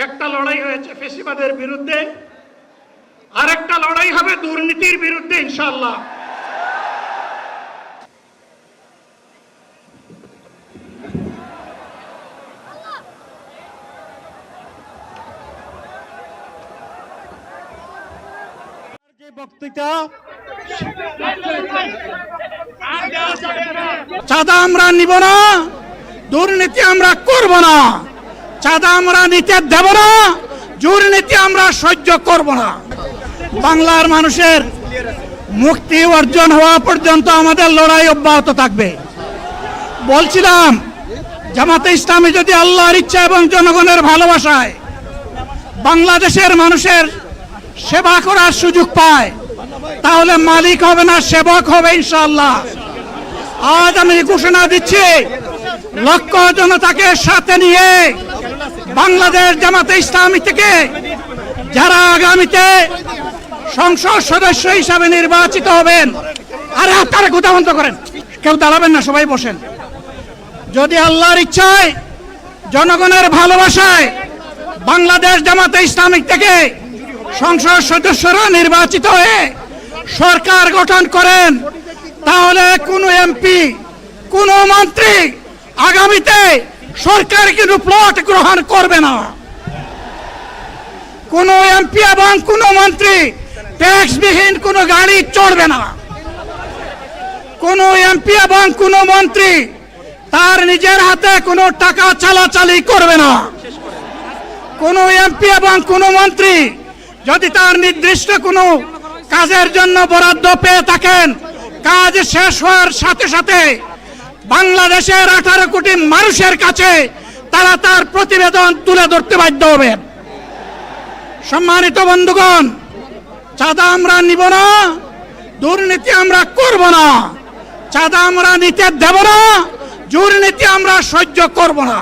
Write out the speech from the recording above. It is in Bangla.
একটা লড়াই হয়েছে ফেসিবাদের বিরুদ্ধে, আরেকটা লড়াই হবে দুর্নীতির বিরুদ্ধে ইনশাআল্লাহ। চাঁদা আমরা নিব না, দুর্নীতি আমরা করব না। চাঁদা আমরা নিতে দেব না, দুর্নীতি আমরা সহ্য করব না। বাংলার মানুষের মুক্তি অর্জন হওয়া পর্যন্ত আমাদের লড়াই অব্যাহত থাকবে। বলছিলাম, জামাতে ইসলামী যদি আল্লাহর ইচ্ছা এবং জনগণের ভালোবাসায় বাংলাদেশের মানুষের সেবা করার সুযোগ পায়, তাহলে মালিক হবে না, সেবক হবে ইনশাআল্লাহ। আজ আমি ঘোষণা দিচ্ছি, লক্ষ জনতাকে সাথে নিয়ে বাংলাদেশ জামাতে ইসলামী থেকে যারা আগামীতে সংসদ সদস্য হিসাবে নির্বাচিত হবেন, আরে আপনারা কথা বন্ধ করেন, কেউ দাঁড়াবেন না, সবাই বসেন। যদি আল্লাহর ইচ্ছায় জনগণের ভালোবাসায় বাংলাদেশ জামাতে ইসলামী থেকে সংসদ সদস্যরা নির্বাচিত হয়ে সরকার গঠন করেন, তাহলে কোনো এমপি, কোনো মন্ত্রী আগামীতে সরকার কিন্তু প্লট গ্রহণ করবে না। কোনো এমপি এবং কোনো মন্ত্রী ট্যাক্সবিহীন কোনো গাড়ি চড়বে না। কোনো এমপি এবং কোনো মন্ত্রী তার নিজের হাতে কোনো টাকা চালাচালি করবে না। কোনো এমপি এবং কোনো মন্ত্রী যদি তার নির্দিষ্ট কোনো কাজের জন্য বরাদ্দ পেয়ে থাকেন, কাজ শেষ হওয়ার সাথে সাথে বাংলাদেশের 18 কোটি মানুষের কাছে তারা তার প্রতিবেদন তুলে ধরতে বাধ্য হবেন। সম্মানিত বন্ধুগণ, চাঁদা আমরা নিব না, দুর্নীতি আমরা করব না। চাঁদা আমরা নিতে দেব না, দুর্নীতি আমরা সহ্য করব না।